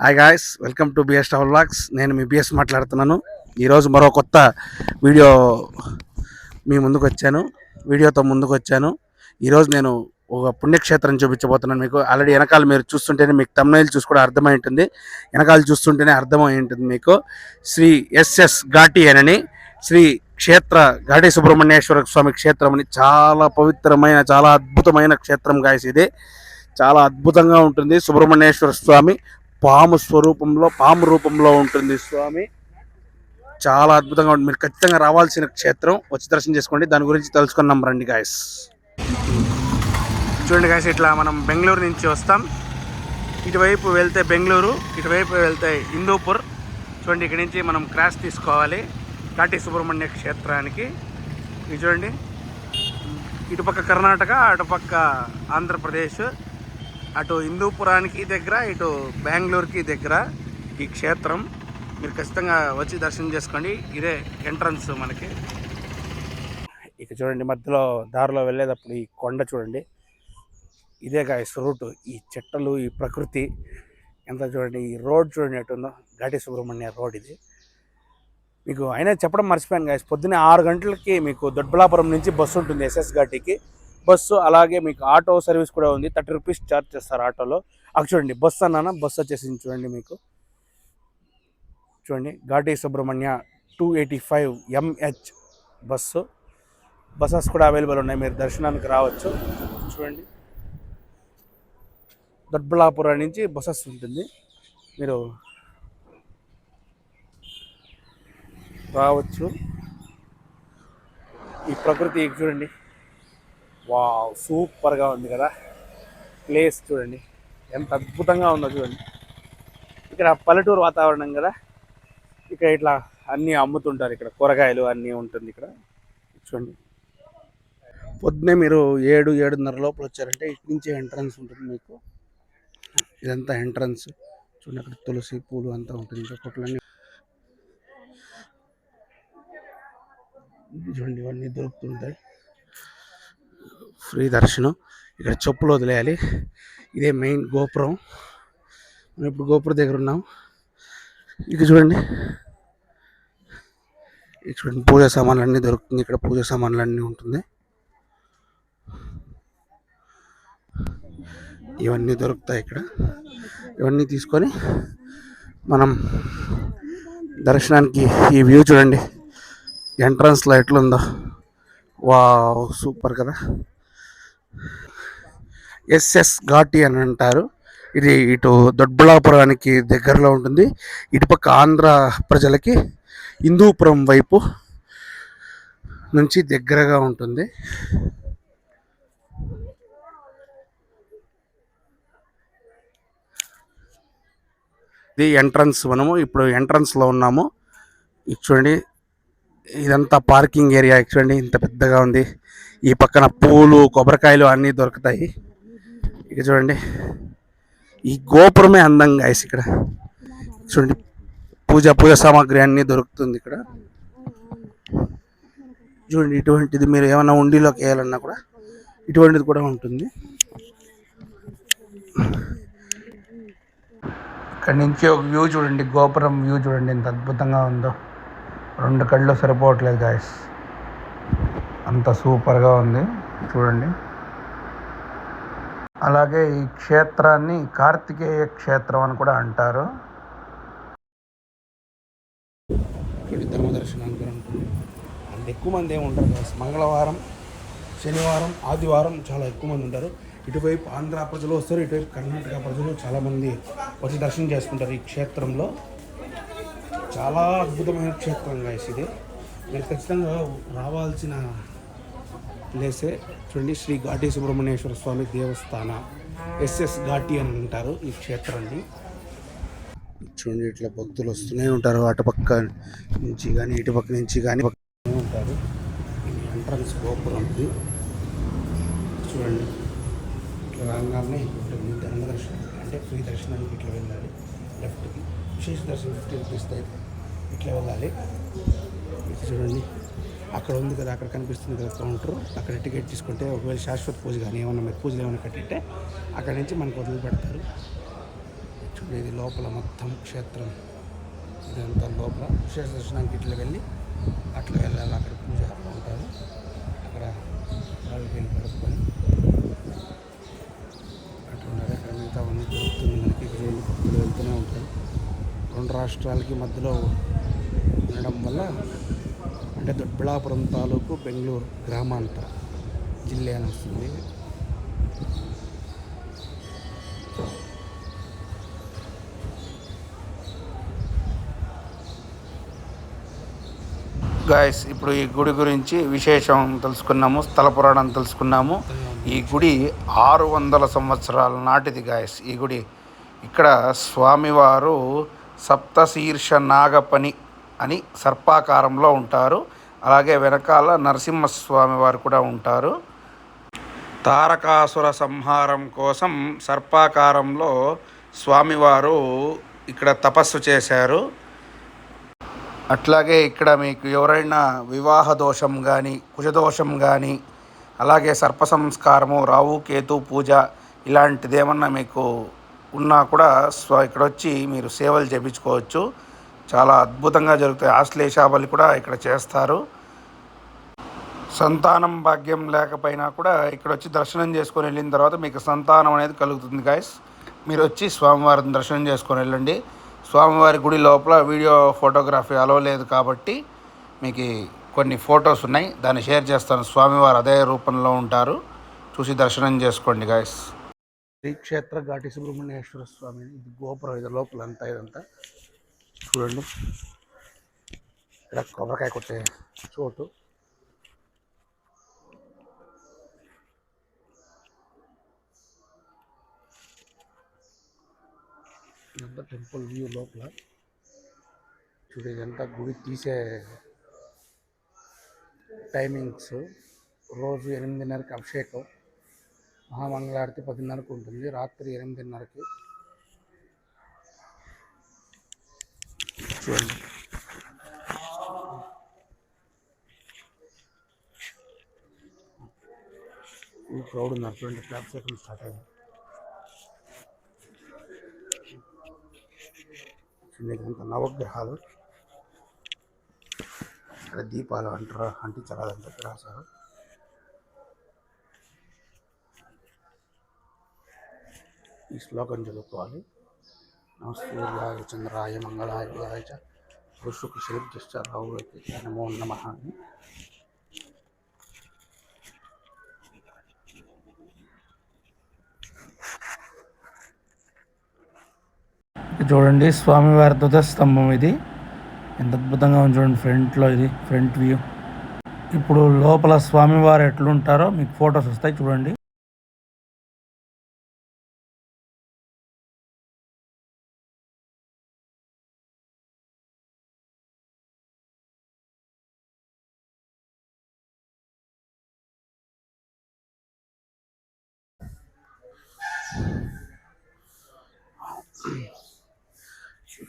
Hi guys, welcome to BS travel vlogs. నేను మీ BS మాట్లాడుతున్నాను. ఈరోజు మరో కొత్త వీడియో మీ ముందుకు వచ్చాను. ఈరోజు నేను ఒక పుణ్యక్షేత్రం చూపించబోతున్నాను మీకు. ఆల్రెడీ వెనకాల మీరు చూస్తుంటేనే మీకు తమ్నైల్ చూసి కూడా అర్థమై ఉంటుంది. వెనకాల చూస్తుంటేనే అర్థమై ఉంటుంది మీకు. శ్రీ ఎస్ఎస్ ఘాటి అని శ్రీ క్షేత్ర ఘాటి సుబ్రహ్మణ్యేశ్వర స్వామి క్షేత్రం అని చాలా పవిత్రమైన చాలా అద్భుతమైన క్షేత్రం గాయస్. ఇది చాలా అద్భుతంగా ఉంటుంది. సుబ్రహ్మణ్యేశ్వర స్వామి పాము రూపంలో ఉంటుంది స్వామి. చాలా అద్భుతంగా ఉంటుంది. మీరు ఖచ్చితంగా రావాల్సిన క్షేత్రం, వచ్చి దర్శనం చేసుకోండి. దాని గురించి తెలుసుకున్నాం రండి గాయస్. చూడండి గాయస్, ఇట్లా మనం బెంగళూరు నుంచి వస్తాం. ఇటువైపు వెళ్తే బెంగళూరు, ఇటువైపు వెళ్తే హిందూపూర్. చూడండి, ఇక్కడి నుంచి మనం క్రాష్ తీసుకోవాలి ఘాటి సుబ్రహ్మణ్య క్షేత్రానికి. ఇది చూడండి, ఇటుపక్క కర్ణాటక, అటుపక్క ఆంధ్రప్రదేశ్, అటు హిందూపురానికి దగ్గర, ఇటు బెంగళూరుకి దగ్గర ఈ క్షేత్రం. మీరు ఖచ్చితంగా వచ్చి దర్శనం చేసుకోండి. ఇదే ఎంట్రన్స్ మనకి. ఇక చూడండి, మధ్యలో దారిలో వెళ్ళేటప్పుడు ఈ కొండ చూడండి. ఇదే గాయస్ రూటు. ఈ చెట్టలు, ఈ ప్రకృతి ఎంత చూడండి. ఈ రోడ్ చూడండి ఎటుందో, ఘాటి సుబ్రహ్మణ్య రోడ్ ఇది. మీకు అయినా చెప్పడం మర్చిపోయాను గాయస్, పొద్దున్నే 6 గంటలకి మీకు దొడ్బలాపురం నుంచి బస్సు ఉంటుంది ఎస్ఎస్ ఘాటికి బస్సు. అలాగే మీకు ఆటో సర్వీస్ కూడా ఉంది. 30 రూపీస్ ఛార్జ్ చేస్తారు ఆటోలో. అక్కడ చూడండి, బస్సు అన్నానా, బస్సు వచ్చేసింది చూడండి. మీకు చూడండి, ఘాటి సుబ్రహ్మణ్య 285 MH బస్సెస్ కూడా అవైలబుల్ ఉన్నాయి. మీరు దర్శనానికి రావచ్చు. చూడండి, దొడ్బలాపురం నుంచి బస్సెస్ ఉంటుంది, మీరు రావచ్చు. ఈ ప్రకృతి చూడండి, వావ్, సూపర్గా ఉంది కదా ప్లేస్. చూడండి ఎంత అద్భుతంగా ఉందో చూడండి. ఇక్కడ పల్లెటూరు వాతావరణం కదా. ఇక్కడ ఇట్లా అన్నీ అమ్ముతుంటారు. ఇక్కడ కూరగాయలు అన్నీ ఉంటుంది ఇక్కడ. చూడండి, పొద్దున్నే మీరు 7-7:30 లోపల వచ్చారంటే ఇటు నుంచి ఎంట్రన్స్ ఉంటుంది మీకు. ఇదంతా ఎంట్రన్స్. చూడండి, అక్కడ తులసి పూలు అంతా ఉంటుంది. ఇంకా కొట్లన్నీ చూడండి, ఇవన్నీ దొరుకుతుంటాయి. ఫ్రీ దర్శనం. ఇక్కడ చెప్పులు వదిలేయాలి. ఇదే మెయిన్ గోపురం. మనం ఇప్పుడు గోపురం దగ్గర ఉన్నాం. ఇక చూడండి, పూజా సామాన్లు అన్నీ దొరుకుతుంది ఇక్కడ. పూజా సామాన్లు అన్నీ ఉంటుంది. ఇవన్నీ దొరుకుతాయి ఇక్కడ. ఇవన్నీ తీసుకొని మనం దర్శనానికి. ఈ వ్యూ చూడండి, ఎంట్రన్స్లో ఎట్లుందో, వావ్, సూపర్ కదా. ఎస్ఎస్ ఘాటి అని అంటారు. ఇది ఇటు దొడ్బలాపురానికి దగ్గరలో ఉంటుంది. ఇటుపక్క ఆంధ్ర ప్రజలకి హిందూపురం వైపు నుంచి దగ్గరగా ఉంటుంది. ఇది ఎంట్రన్స్. మనము ఇప్పుడు ఎంట్రన్స్లో ఉన్నాము. చూడండి, ఇదంతా పార్కింగ్ ఏరియా. చూడండి, ఇంత పెద్దగా ఉంది. ఈ పక్కన పూలు, కొబ్బరికాయలు అన్నీ దొరుకుతాయి. ఇక చూడండి, ఈ గోపురమే అందంగా వేసి ఇక్కడ చూడండి, పూజా సామాగ్రి అన్నీ దొరుకుతుంది ఇక్కడ. చూడండి, ఇటువంటిది మీరు ఏమైనా ఉండిలోకి వేయాలన్నా కూడా ఇటువంటిది కూడా ఉంటుంది. ఇక్కడ నుంచి ఒక వ్యూ చూడండి, గోపురం వ్యూ చూడండి ఎంత అద్భుతంగా ఉందో. 2 కళ్ళు సరిపోవట్లేదు గాయస్, అంత సూపర్గా ఉంది చూడండి. అలాగే ఈ క్షేత్రాన్ని కార్తికేయ క్షేత్రం అని కూడా అంటారు. ధర్మ దర్శనానికి ఉంటుంది. అంత ఎక్కువ మంది ఏమి ఉంటారు గాయస్. మంగళవారం, శనివారం, ఆదివారం చాలా ఎక్కువ మంది ఉంటారు. ఇటువైపు ఆంధ్ర ప్రజలు వస్తారు, ఇటువైపు కర్ణాటక ప్రజలు చాలామంది వచ్చి దర్శనం చేసుకుంటారు ఈ క్షేత్రంలో. చాలా అద్భుతమైన క్షేత్రం గాయస్ ఇది. మీరు ఖచ్చితంగా రావాల్సిన ప్లేసే. చూడండి, శ్రీ ఘాటి సుబ్రహ్మణ్యేశ్వర స్వామి దేవస్థాన, ఎస్ఎస్ ఘాటి అని అంటారు ఈ క్షేత్రాన్ని. చూడండి, ఇట్లా భక్తులు వస్తూనే ఉంటారు. అటుపక్క నుంచి కానీ ఇటుపక్క నుంచి కానీ ఉంటారు. ఎంట్రన్స్ గోపురం ఇది. చూడండి, ఇట్లా రాగానే ఉంటుంది ధర్మ దర్శనం, అంటే ఫ్రీ దర్శనానికి ఇట్లా వెళ్ళాలి. లెఫ్ట్కి విశేష దర్శనం 50 రూపీస్ అయితే ఇట్లా వెళ్ళాలి. చూడండి, అక్కడ ఉంది కదా, అక్కడ కనిపిస్తుంది కదా కౌంటర్. అక్కడ టికెట్ తీసుకుంటే ఒకవేళ శాశ్వత పూజ కానీ ఏమన్నా మీరు పూజలు ఏమైనా కట్టింటే అక్కడి నుంచి మనకు వదిలి పెడతారు. ఇది లోపల మొత్తం క్షేత్రం, ఇదంతా లోపల. విశేష దర్శనానికి ఇట్లా వెళ్ళి అట్లా వెళ్ళాలి. అక్కడ పూజారులు ఉంటారు, అక్కడ వాళ్ళకి వెళ్ళి కడుక్కొని అట్లా ఉన్నారు. అక్కడ మిగతా అన్నీ దొరుకుతుంది మనకి. రోజు భక్తులు వెళ్తూనే ఉంటారు. 2 రాష్ట్రాలకి మధ్యలో ఉండడం వల్ల, అంటే దొడ్బిళాపురం తాలూకు బెంగళూరు గ్రామాంతర జిల్లా అని వస్తుంది. గాయస్, ఇప్పుడు ఈ గుడి గురించి విశేషం తెలుసుకున్నాము, స్థల పురాణం తెలుసుకున్నాము. ఈ గుడి 600 సంవత్సరాల నాటిది గాయస్. ఈ గుడి ఇక్కడ స్వామివారు సప్తశీర్ష నాగపని అని సర్పాకారంలో ఉంటారు. అలాగే వెనకాల నరసింహస్వామి వారు కూడా ఉంటారు. తారకాసుర సంహారం కోసం సర్పాకారంలో స్వామివారు ఇక్కడ తపస్సు చేశారు. అట్లాగే ఇక్కడ మీకు ఎవరైనా వివాహ దోషం కానీ, కుజదోషం కానీ, అలాగే సర్ప సంస్కారము, రావు కేతు పూజ ఇలాంటిది ఏమన్నా మీకు ఉన్నా కూడా ఇక్కడ వచ్చి మీరు సేవలు చేయించుకోవచ్చు. చాలా అద్భుతంగా జరుగుతాయి. ఆశ్లేషాబలి కూడా ఇక్కడ చేస్తారు. సంతానం భాగ్యం లేకపోయినా కూడా ఇక్కడ వచ్చి దర్శనం చేసుకొని వెళ్ళిన తర్వాత మీకు సంతానం అనేది కలుగుతుంది గాయస్. మీరు వచ్చి స్వామివారిని దర్శనం చేసుకొని వెళ్ళండి. స్వామివారి గుడి లోపల వీడియో ఫోటోగ్రఫీ అలో లేదు కాబట్టి మీకు కొన్ని ఫొటోస్ ఉన్నాయి, దాన్ని షేర్ చేస్తాను. స్వామివారు అదే రూపంలో ఉంటారు, చూసి దర్శనం చేసుకోండి గాయస్. శ్రీక్షేత్ర ఘాటి సుబ్రహ్మణ్యేశ్వర స్వామి, ఇది గోపురం, ఇది లోపల అంతా ఇదంతా చూడండి. ఇక్కడ కొబ్బరికాయ కొట్టే చోటు. ఇదంతా టెంపుల్ వ్యూ లోపల చూడు. ఇదంతా గుడి తీసే టైమింగ్స్. రోజు 8:30కి అభిషేకం, మహామంగళారతి 10:30కు ఉంటుంది, రాత్రి 8:30కి. చూడండి, ఈ క్రౌడ్ ఉన్నారు చూడండి. అభిషేకం స్టార్ట్ అయింది. ఇదంతా నవగ్రహాలు, ఇక్కడ దీపాలు అంటారా అంటించాలంటే రాశారు. ఈ శ్లోకం చదువుకోవాలి. సూర్యాయ చంద్రాయ మంగళాయ బుధాయ చ శుక్రశేర్జశ్చ రాహువే నమో నమః అని. చూడండి, స్వామివారి ధ్వజస్తంభం ఇది ఎంత అద్భుతంగా ఉంది చూడండి. ఫ్రంట్లో ఇది ఫ్రంట్ వ్యూ. ఇప్పుడు లోపల స్వామివారు ఎట్లుంటారో మీకు ఫొటోస్ వస్తాయి చూడండి.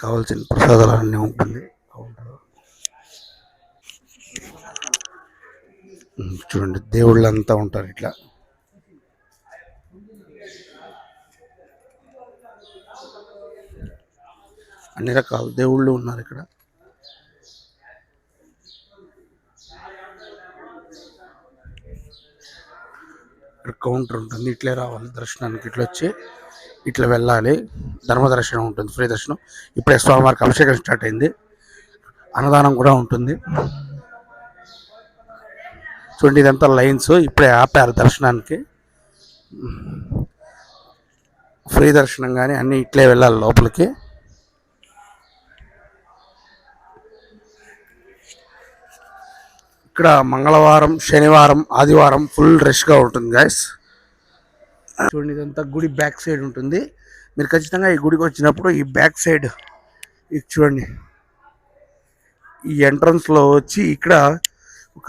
కావాల్సిన ప్రసాదాలన్నీ ఉంటుంది కౌంటర్. చూడండి, దేవుళ్ళు అంతా ఉంటారు ఇట్లా. అన్ని రకాల దేవుళ్ళు ఉన్నారు ఇక్కడ. ఇక్కడ కౌంటర్ ఉంటుంది, ఇట్లే రావాలి దర్శనానికి. ఇట్లా వచ్చి ఇట్లా వెళ్ళాలి. ధర్మదర్శనం ఉంటుంది, ఫ్రీ దర్శనం. ఇప్పుడే స్వామివారికి అభిషేకం స్టార్ట్ అయింది, అన్నదానం కూడా ఉంటుంది. చూడండి, ఇదంతా లైన్స్. ఇప్పుడే ఆపారు దర్శనానికి. ఫ్రీ దర్శనం కానీ అన్నీ ఇట్లే వెళ్ళాలి లోపలికి. ఇక్కడ మంగళవారం, శనివారం, ఆదివారం ఫుల్ రష్గా ఉంటుంది గాయస్. చూడండి, ఇదంతా గుడి బ్యాక్ సైడ్ ఉంటుంది. మీరు ఖచ్చితంగా ఈ గుడికి వచ్చినప్పుడు ఈ బ్యాక్ సైడ్ ఇది చూడండి. ఈ ఎంట్రన్స్లో వచ్చి ఇక్కడ ఒక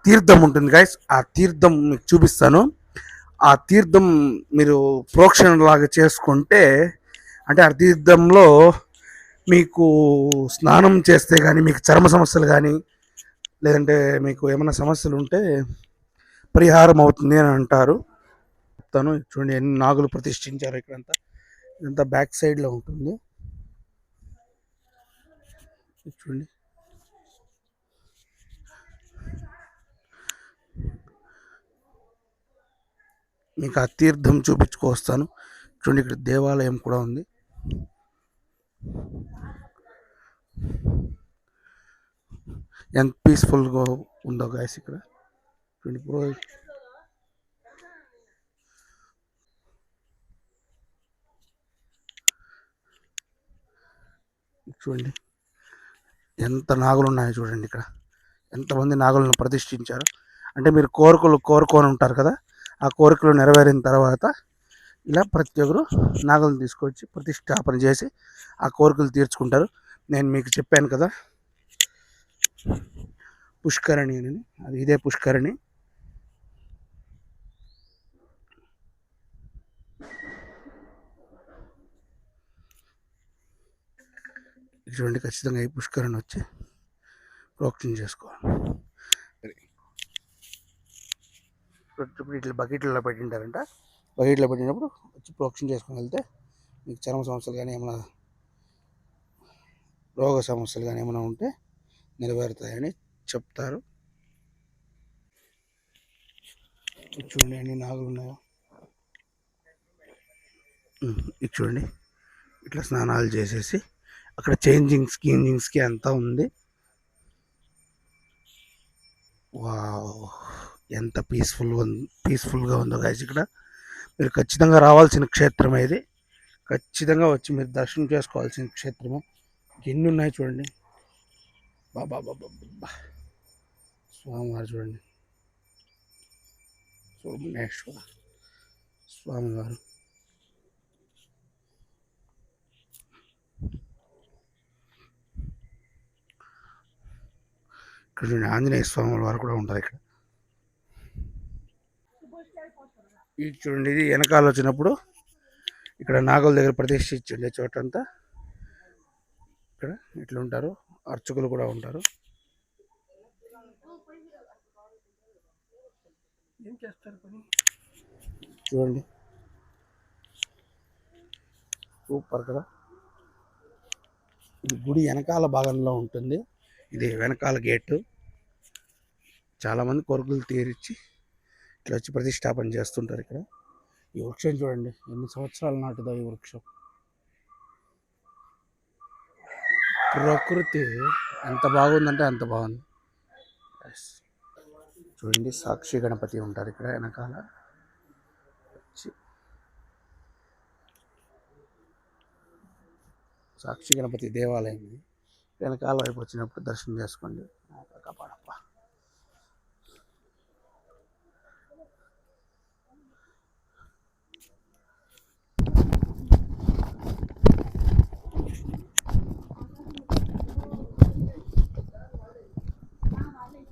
తీర్థం ఉంటుంది గాయస్. ఆ తీర్థం మీకు చూపిస్తాను. ఆ తీర్థం మీరు ప్రోక్షణ లాగా చేసుకుంటే, అంటే ఆ తీర్థంలో మీకు స్నానం చేస్తే కానీ మీకు చర్మ సమస్యలు కానీ, లేదంటే మీకు ఏమైనా సమస్యలు ఉంటే పరిహారం అవుతుంది అని అంటారు. చెప్తాను. చూడండి, ఎన్ని నాగులు ప్రతిష్ఠించారు ఇక్కడంతా. ఇదంతా బ్యాక్ సైడ్లో ఉంటుంది. చూడండి, మీకు ఆ తీర్థం చూపించుకొస్తాను. చూడండి, ఇక్కడ దేవాలయం కూడా ఉంది. ఎంత పీస్ఫుల్గా ఉందో గాయస్ ఇక్కడ. చూడండి చూడండి ఎంత నాగులు ఉన్నాయో చూడండి ఇక్కడ. ఎంతమంది నాగులను ప్రతిష్ఠించారు అంటే, మీరు కోరుకొని ఉంటారు కదా, ఆ కోరికలు నెరవేరిన తర్వాత ఇలా ప్రతి ఒక్కరు నాగులను తీసుకొచ్చి ప్రతిష్టాపన చేసి ఆ కోరికలు తీర్చుకుంటారు. నేను మీకు చెప్పాను కదా పుష్కరణి అని, అది ఇదే పుష్కరణి. చూడండి, ఖచ్చితంగా ఈ పుష్కరణి వచ్చి ప్రోక్షణ చేసుకోవాలి. ఇట్లా బకెట్లలో పెట్టింటారంట. బకెట్లో పెట్టినప్పుడు వచ్చి ప్రోక్షణ చేసుకుని వెళ్తే మీకు చర్మ సమస్యలు కానీ ఏమైనా రోగ సమస్యలు కానీ ఏమైనా ఉంటే నెరవేరుతాయని చెప్తారు. చూడండి ఎన్ని నాగులు ఉన్నాయో. ఇది చూడండి, ఇట్లా స్నానాలు చేసేసి అక్కడ చేంజింగ్స్కి అంతా ఉంది. వావ్, ఎంత పీస్ఫుల్గా ఉందో గైస్ ఇక్కడ. మీరు ఖచ్చితంగా రావాల్సిన క్షేత్రమే ఇది. ఖచ్చితంగా వచ్చి మీరు దర్శనం చేసుకోవాల్సిన క్షేత్రమే. ఎన్ని ఉన్నాయి చూడండి. బాబా బాబా బాబా, స్వామివారు చూడండి, సుబ్రహ్మణ్యేశ్వర స్వామివారు. ఇక్కడ చూడండి, ఆంజనేయ స్వామి వారు కూడా ఉంటారు ఇక్కడ. ఇది చూడండి, ఇది వెనకాల వచ్చినప్పుడు ఇక్కడ నాగుల దగ్గర ప్రతిష్ఠించండి చోటంతా ఇక్కడ ఇట్లా ఉంటారు. అర్చకులు కూడా ఉంటారు. ఏం చేస్తారు పని చూడండి, సూపర్ కదా. ఇది గుడి వెనకాల భాగంలో ఉంటుంది. ఇది వెనకాల గేటు. చాలామంది కోరికలు తీరిచ్చి ఇట్లా వచ్చి ప్రతిష్టాపన చేస్తుంటారు ఇక్కడ. ఈ వృక్షం చూడండి, ఎన్ని సంవత్సరాల నాటిదో ఈ వృక్షం. ప్రకృతి ఎంత బాగుందంటే అంత బాగుంది. చూడండి, సాక్షి గణపతి ఉంటారు ఇక్కడ వెనకాల. సాక్షి గణపతి దేవాలయం ఇది. వెనకాల వైపు వచ్చినప్పుడు దర్శనం చేసుకోండి. కాపాడప్ప.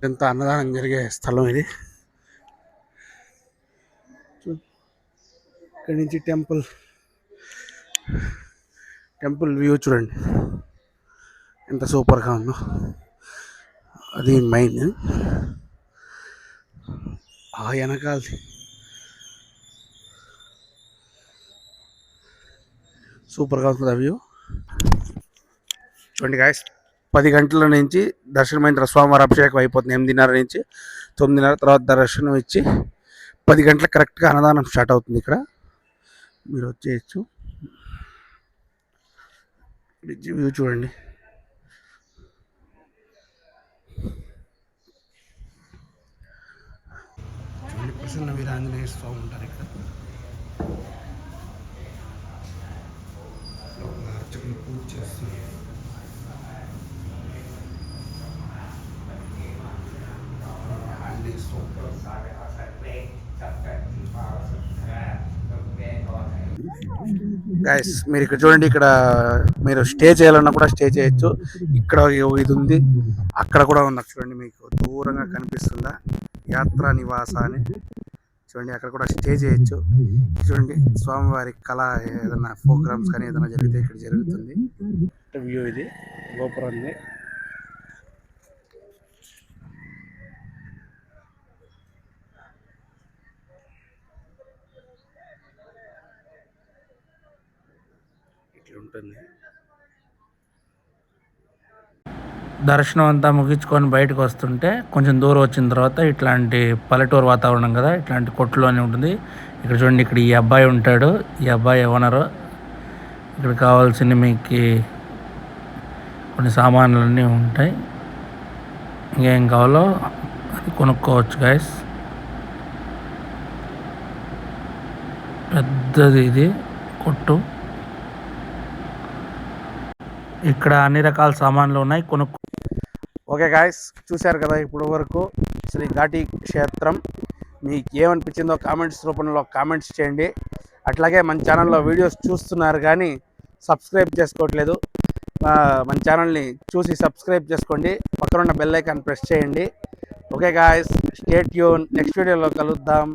ఎంత అన్నదానం జరిగే స్థలం ఇది. ఇక్కడి నుంచి టెంపుల్ వ్యూ చూడండి ఎంత సూపర్గా ఉందో. అది మెయిన్. ఆ వెనకాల సూపర్గా ఉంటుంది ఆ వ్యూ. చూడండి గాయస్, 10 గంటల నుంచి దర్శనమైన స్వామివారి అభిషేకం అయిపోతుంది. 8:30 నుంచి 9:30 తర్వాత దర్శనం ఇచ్చి 10 గంటలకు కరెక్ట్గా అన్నదానం స్టార్ట్ అవుతుంది. ఇక్కడ మీరు వచ్చేయచ్చు. వ్యూ చూడండి. ప్రసన్న వీరాంజనేయ స్వామి ఉంటారు ఇక్కడ. అర్చకులు పూజ చేస్తున్నారు. గైస్ మీరు ఇక్కడ చూడండి, ఇక్కడ మీరు స్టే చేయాలన్నా కూడా స్టే చేయొచ్చు. ఇక్కడ ఇది ఉంది, అక్కడ కూడా ఉంది. చూడండి, మీకు దూరంగా కనిపిస్తుందా యాత్రా నివాస అని. చూడండి, అక్కడ కూడా స్టే చేయొచ్చు. చూడండి, స్వామివారి కళ ఏదైనా ప్రోగ్రామ్స్ కానీ ఏదైనా జరిగితే ఇక్కడ జరుగుతుంది. వ్యూ ఇది గోపురాన్ని. ఉంటుంది. దర్శనం అంతా ముగించుకొని బయటకు వస్తుంటే కొంచెం దూరం వచ్చిన తర్వాత ఇట్లాంటి పల్లెటూరు వాతావరణం కదా, ఇట్లాంటి కొట్టులోనే ఉంటుంది. ఇక్కడ చూడండి, ఇక్కడ ఈ అబ్బాయి ఉంటాడు. ఈ అబ్బాయి ఓనరు. ఇక్కడ కావాల్సిన మీకు కొన్ని సామాన్లన్నీ ఉంటాయి. ఇంకేం కావాలో అది కొనుక్కోవచ్చు గైస్. పెద్దది ఇది కొట్టు. ఇక్కడ అన్ని రకాల సామాన్లు ఉన్నాయి, కొనుక్కో. ఓకే గాయస్, చూశారు కదా ఇప్పుడు వరకు శ్రీ ఘాటి క్షేత్రం. మీకు ఏమనిపించిందో కామెంట్స్ రూపంలో కామెంట్స్ చేయండి. అట్లాగే మన ఛానల్లో వీడియోస్ చూస్తున్నారు కానీ సబ్స్క్రైబ్ చేసుకోవట్లేదు. మన ఛానల్ని చూసి సబ్స్క్రైబ్ చేసుకోండి. పక్కన ఉన్న బెల్ ఐకాన్ ప్రెస్ చేయండి. Okay guys, stay tune. Next వీడియోలో కలుద్దాం.